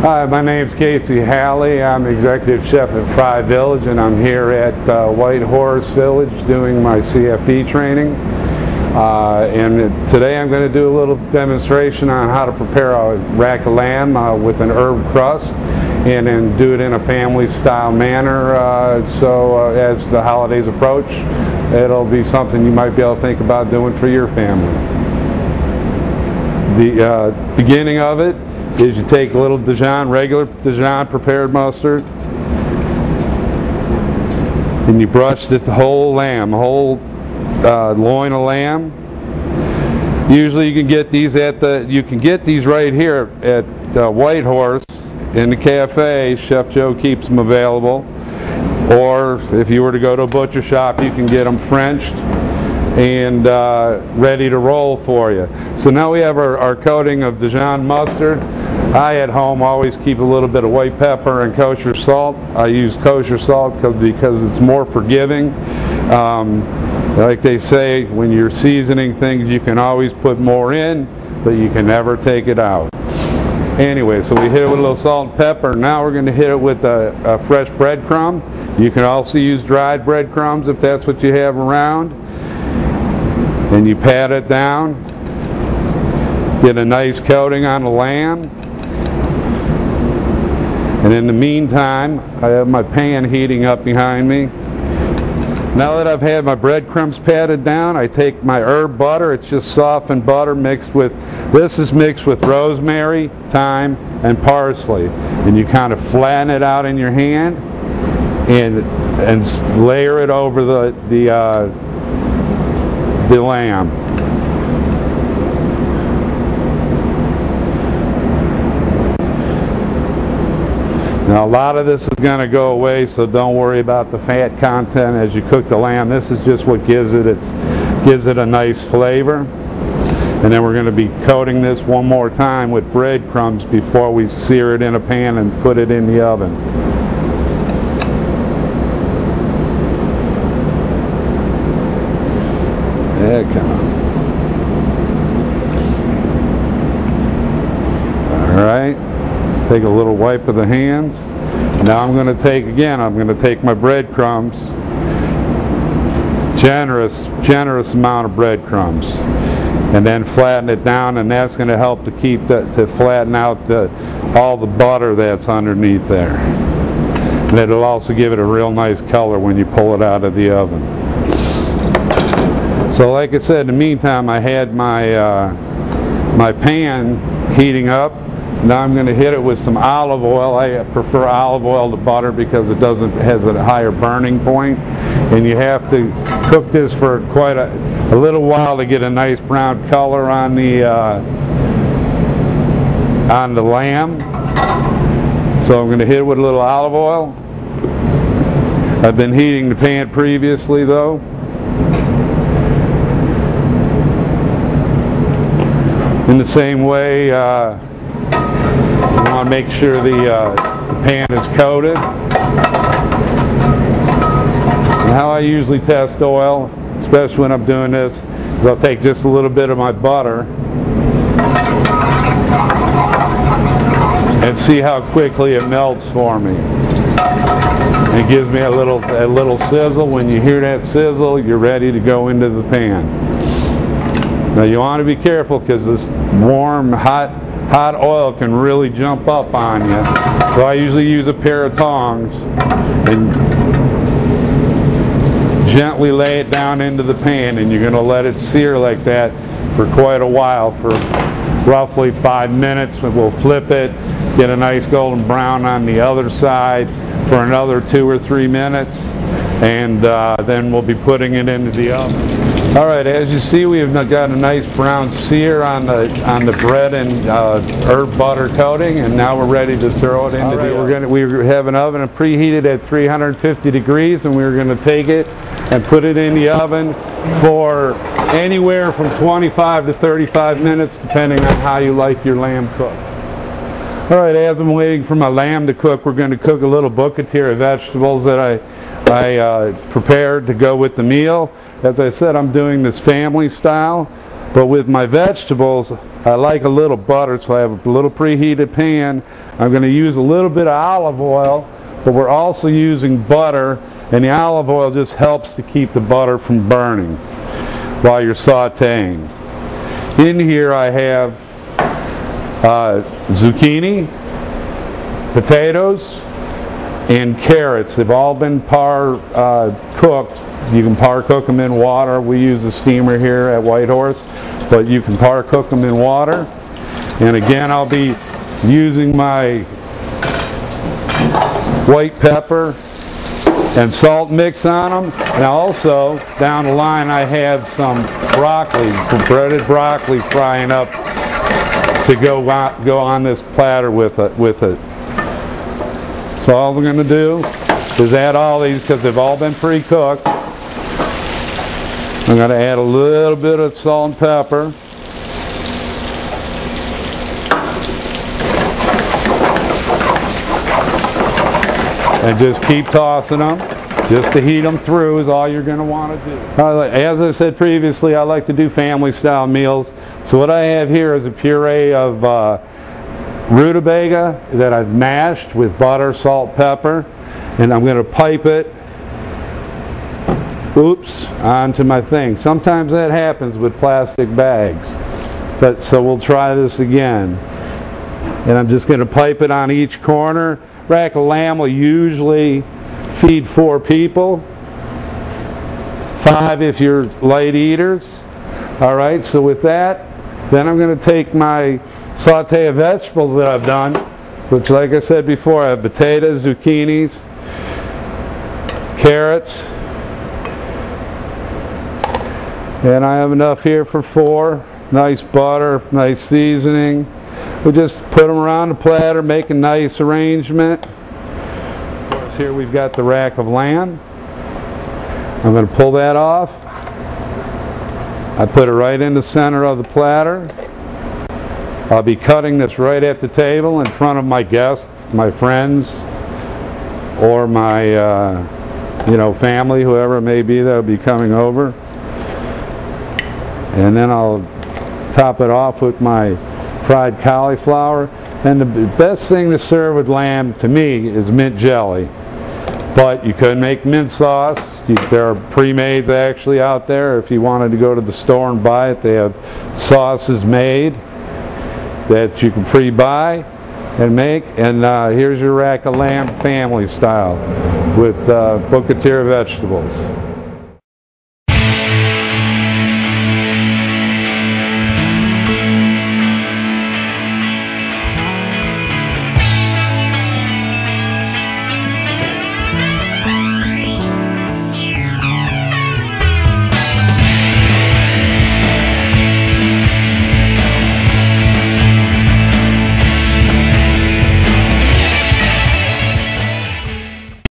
Hi, my name's Halley. I'm executive chef at Fry Village, and I'm here at White Horse Village doing my CFE training. And today I'm going to do a little demonstration on how to prepare a rack of lamb with an herb crust, and then do it in a family style manner. So as the holidays approach, it'll be something you might be able to think about doing for your family. The beginning of it is you take a little Dijon, regular Dijon prepared mustard, and you brush the whole lamb, whole loin of lamb. Usually you can get these right here at White Horse in the cafe. Chef Joe keeps them available. Or if you were to go to a butcher shop, you can get them Frenched and ready to roll for you. So now we have our coating of Dijon mustard. I at home always keep a little bit of white pepper and kosher salt. I use kosher salt because it's more forgiving. Like they say, when you're seasoning things, you can always put more in, but you can never take it out. Anyway, so we hit it with a little salt and pepper. Now we're going to hit it with a fresh breadcrumb. You can also use dried breadcrumbs if that's what you have around. And you pat it down, get a nice coating on the lamb. And in the meantime, I have my pan heating up behind me. Now that I've had my breadcrumbs patted down, I take my herb butter. It's just softened butter mixed with, this is mixed with rosemary, thyme, and parsley. And you kind of flatten it out in your hand and layer it over the lamb. Now a lot of this is going to go away, so don't worry about the fat content as you cook the lamb. This is just what gives it a nice flavor. And then we're going to be coating this one more time with breadcrumbs before we sear it in a pan and put it in the oven. Yeah, come on. All right. Take a little wipe of the hands. Now I'm going to take my breadcrumbs, generous amount of breadcrumbs, and then flatten it down, and that's going to help to flatten out all the butter that's underneath there. And it'll also give it a real nice color when you pull it out of the oven. So like I said, in the meantime, I had my pan heating up. Now I'm going to hit it with some olive oil. I prefer olive oil to butter because it has a higher burning point. And you have to cook this for quite a little while to get a nice brown color on the lamb. So I'm going to hit it with a little olive oil. I've been heating the pan previously though. In the same way, you want to make sure the pan is coated. And how I usually test oil, especially when I'm doing this, is I'll take just a little bit of my butter and see how quickly it melts for me. It gives me a little sizzle. When you hear that sizzle, you're ready to go into the pan. Now you want to be careful because this warm, hot oil can really jump up on you. So I usually use a pair of tongs and gently lay it down into the pan, and you're going to let it sear like that for quite a while, for roughly 5 minutes. We'll flip it, get a nice golden brown on the other side for another 2 or 3 minutes, and then we'll be putting it into the oven. All right, as you see, we've got a nice brown sear on the bread and herb butter coating, and now we're ready to throw it into the oven. We have an oven preheated at 350 degrees, and we're going to take it and put it in the oven for anywhere from 25 to 35 minutes, depending on how you like your lamb cooked. All right, as I'm waiting for my lamb to cook, we're going to cook a little bouquetiere of vegetables that I prepared to go with the meal. As I said, I'm doing this family style. But with my vegetables, I like a little butter, so I have a little preheated pan. I'm going to use a little bit of olive oil, but we're also using butter, and the olive oil just helps to keep the butter from burning while you're sauteing. In here I have zucchini, potatoes, and carrots. They've all been cooked. You can par cook them in water. We use a steamer here at Whitehorse, but you can par cook them in water. And again, I'll be using my white pepper and salt mix on them. And also, down the line, I have some broccoli, breaded broccoli frying up to go on this platter with it. So all we're going to do is add all these, because they've all been pre-cooked. I'm going to add a little bit of salt and pepper. And just keep tossing them. Just to heat them through is all you're going to want to do. As I said previously, I like to do family style meals. So what I have here is a puree of rutabaga that I've mashed with butter, salt, pepper, and I'm going to pipe it onto my thing. Sometimes that happens with plastic bags, but so we'll try this again. And I'm just going to pipe it on each corner. Rack of lamb will usually feed 4 people, 5 if you're light eaters. Alright, so with that, then I'm going to take my saute of vegetables that I've done, which, like I said before, I have potatoes, zucchinis, carrots, and I have enough here for 4. Nice butter, nice seasoning. We'll just put them around the platter, make a nice arrangement. Of course, here we've got the rack of lamb. I'm going to pull that off. I put it right in the center of the platter. I'll be cutting this right at the table in front of my guests, my friends, or my family, whoever it may be that will be coming over. And then I'll top it off with my fried cauliflower. And the best thing to serve with lamb, to me, is mint jelly. But you could make mint sauce. There are pre-mades actually out there. If you wanted to go to the store and buy it, they have sauces made that you can pre-buy and make. And here's your rack of lamb family style with bouquetiere vegetables.